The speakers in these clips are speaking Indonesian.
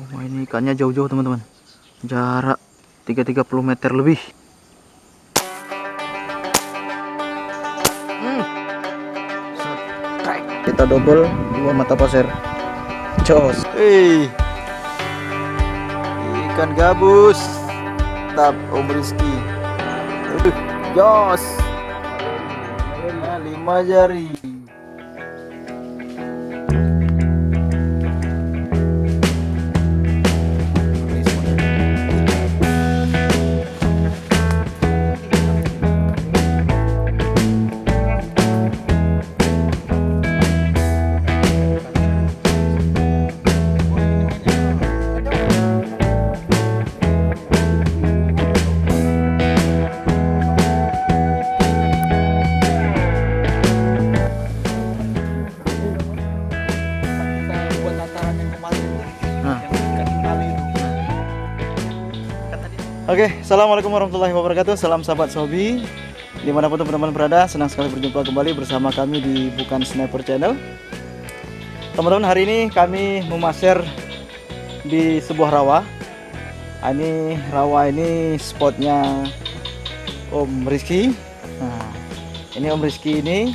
Wah, ini ikannya jauh-jauh teman-teman, jarak 30 meter lebih. Kita double 2 mata pasir. Jos. Ikan gabus. Tap Om Rizky. Jos. 5 jari. Oke, assalamualaikum warahmatullahi wabarakatuh. Salam sahabat hobi dimanapun teman-teman berada. Senang sekali berjumpa kembali bersama kami di Bukan Sniper Channel. Teman-teman, hari ini kami memasir di sebuah rawa. Ini rawa ini spotnya Om Rizky. Nah, ini Om Rizky ini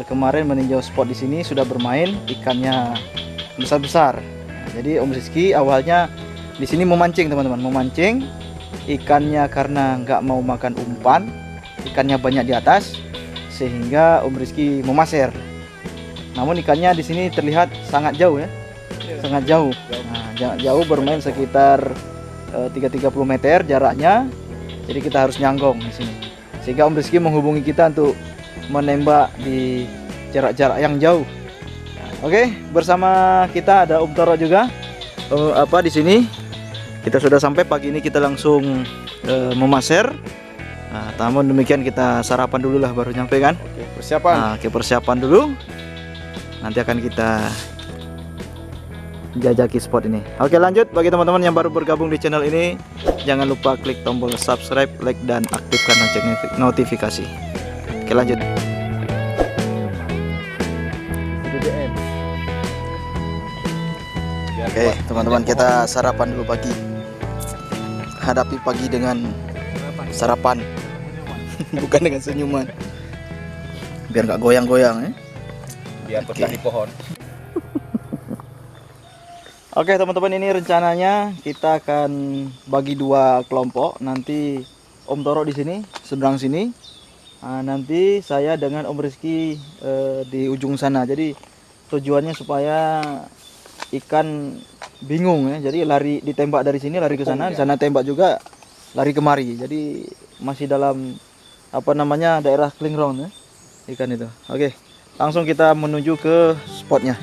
kemarin meninjau spot di sini, sudah bermain, ikannya besar-besar. Jadi Om Rizky awalnya di sini memancing teman-teman, memancing. Ikannya karena nggak mau makan umpan, ikannya banyak di atas, sehingga Om Rizky memasir. Namun ikannya di sini terlihat sangat jauh ya, sangat jauh. Nah, jauh bermain sekitar 30 meter jaraknya. Jadi kita harus nyanggong di sini. Sehingga Om Rizky menghubungi kita untuk menembak di jarak-jarak yang jauh. Oke, bersama kita ada Om Toro juga. Di sini kita sudah sampai. Pagi ini kita langsung memasir. Nah, namun demikian kita sarapan dulu lah baru nyampe kan. Oke, persiapan. Nah, persiapan dulu. Nanti akan kita jajaki spot ini. Oke, lanjut. Bagi teman-teman yang baru bergabung di channel ini, jangan lupa klik tombol subscribe, like, dan aktifkan lonceng notifikasi. Oke, lanjut. Oke, teman-teman, kita sarapan dulu pagi. Hadapi pagi dengan sarapan, bukan dengan senyuman. Biar nggak goyang-goyang ya. Biar betah di pohon. Oke teman-teman, ini rencananya kita akan bagi 2 kelompok. Nanti Om Toro di sini, seberang sini. Nah, nanti saya dengan Om Rizky di ujung sana. Jadi tujuannya supaya ikan bingung ya. Jadi lari, ditembak dari sini lari ke sana, di sana tembak juga lari kemari. Jadi masih dalam daerah Klingrong ya, ikan itu. Oke, langsung kita menuju ke spotnya.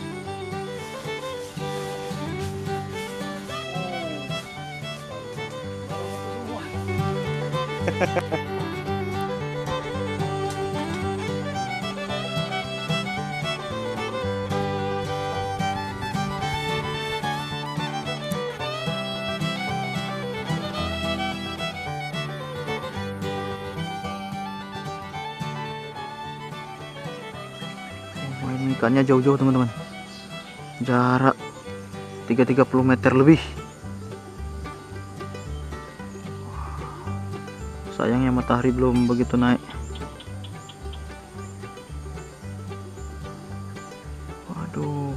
Wah, ini ikannya jauh-jauh teman-teman, jarak 30 meter lebih. Sayangnya matahari belum begitu naik. Waduh.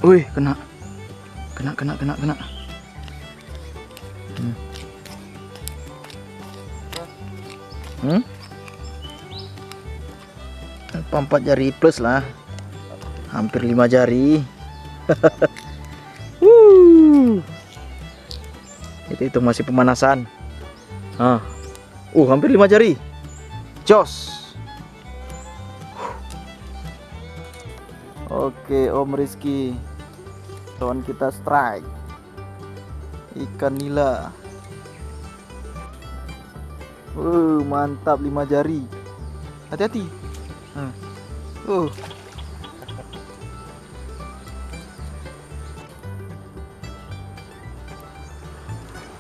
Wih, kena. Apa 4 jari plus lah, hampir 5 jari. Itu masih pemanasan. Hampir 5 jari. Jos. Oke, Om Rizky, kawan kita strike ikan nila. Mantap 5 jari. Hati-hati.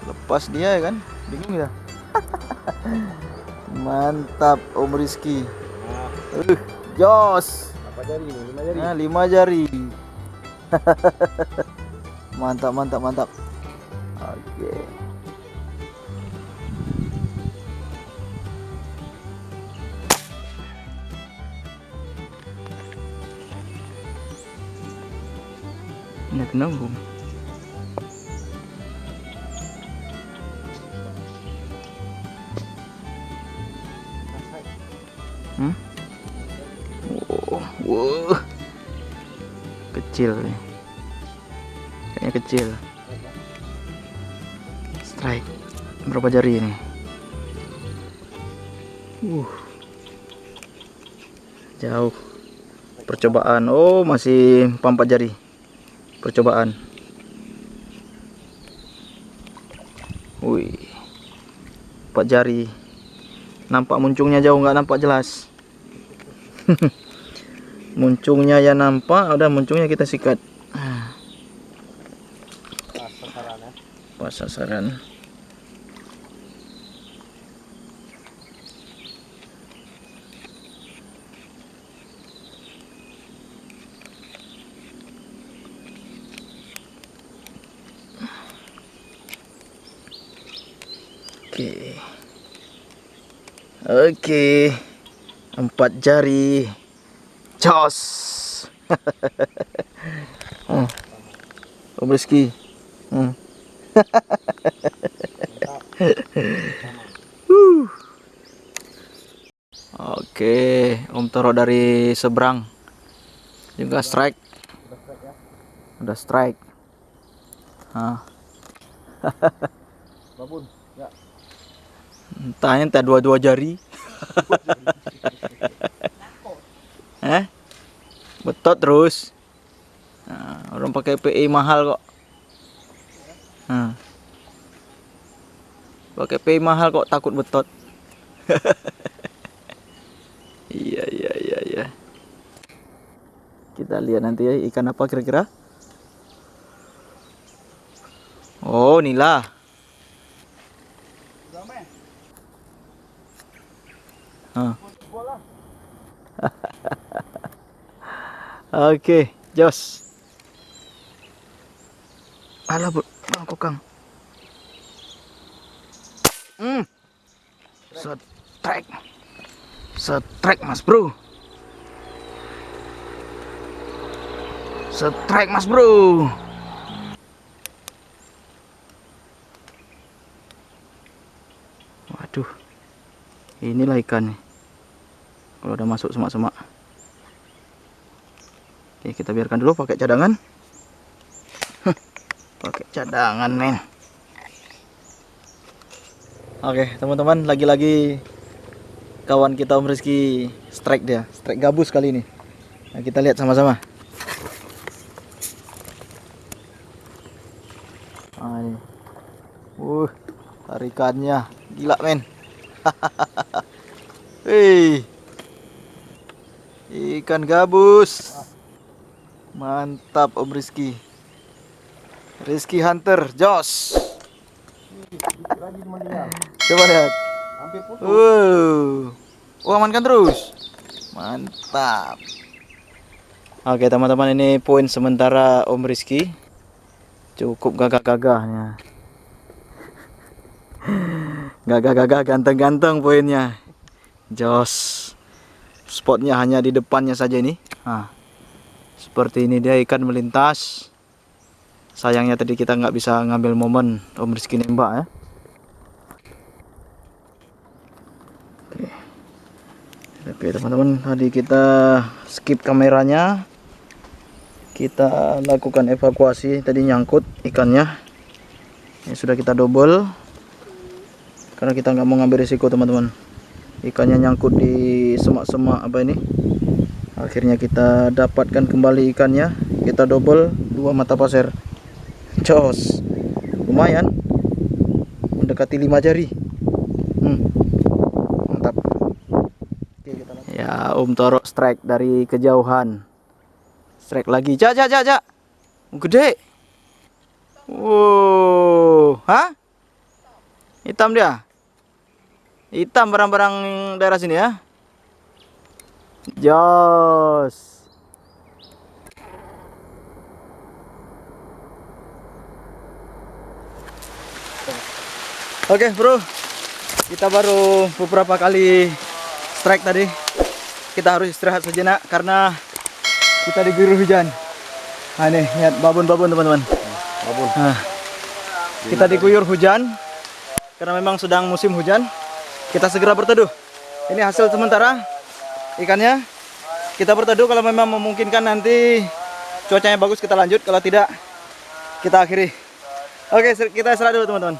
Lepas dia ya kan? Bingung ya? Mantap Om Rizky. Jos. Berapa jari ini? 5 jari. Nah, 5 jari. Mantap, mantap, mantap. Oke. Ini kenapa? Wow. Kecil nih. Kayaknya kecil. Strike. Berapa jari ini? Jauh. Percobaan. Oh, masih 4 jari. Percobaan. Wih. 4 jari. Nampak muncungnya jauh, nggak nampak jelas. Muncungnya ya nampak, udah muncungnya kita sikat. Pas sasaran ya. Pas sasaran. Oke. 4 jari. Jos. Om Rizky. Oke, Om taruh dari seberang. Juga strike. Udah strike. Babun. Ya. Entah 2 jari. Betot terus. Orang pakai PE mahal kok. Pakai PE mahal kok takut betot. Iya. Kita lihat nanti ya ikan apa kira-kira. Oh, nila. Oke, jos. Alah, Bang Kokang. Strike Mas Bro. Strike Mas Bro. Waduh. Inilah ikan nih. Kalau udah masuk semak-semak. Oke, kita biarkan dulu pakai cadangan. Pakai cadangan, men. Oke, teman-teman, lagi-lagi kawan kita Om Rizky strike dia. Strike gabus kali ini. Nah, kita lihat sama-sama. Ini. Tarikannya gila, men. Hei. Ikan gabus. Mantap Om Rizky. Rizky Hunter, jos. Coba lihat. Hampir putus. Amankan terus. Mantap. Oke teman-teman, ini poin sementara Om Rizky. Cukup gagah-gagahnya. Gagah-gagah, ganteng-ganteng poinnya. Jos. Spotnya hanya di depannya saja ini. Seperti ini dia ikan melintas. Sayangnya tadi kita nggak bisa ngambil momen Om Rizky nembak ya. Oke teman-teman, tadi kita skip kameranya. Kita lakukan evakuasi, tadi nyangkut ikannya. Ini sudah kita double. Karena kita nggak mau ngambil risiko teman-teman. Ikannya nyangkut di semak-semak apa ini. Akhirnya kita dapatkan kembali ikannya. Kita double 2 mata pasir. Jos. Lumayan. Mendekati 5 jari. Om Toro strike dari kejauhan. Strike lagi. Jak. Gede. Wow. Hah? Hitam dia. Hitam barang-barang daerah sini ya. Jos. Oke, bro. Kita baru beberapa kali strike tadi. Kita harus istirahat sejenak karena kita diguyur hujan. Nah, ini lihat babon-babon teman-teman. Babon. Nah, kita diguyur hujan karena memang sedang musim hujan. Kita segera berteduh. Ini hasil sementara ikannya. Kita berteduh, kalau memang memungkinkan nanti cuacanya bagus kita lanjut, kalau tidak kita akhiri. Oke, kita istirahat dulu teman-teman.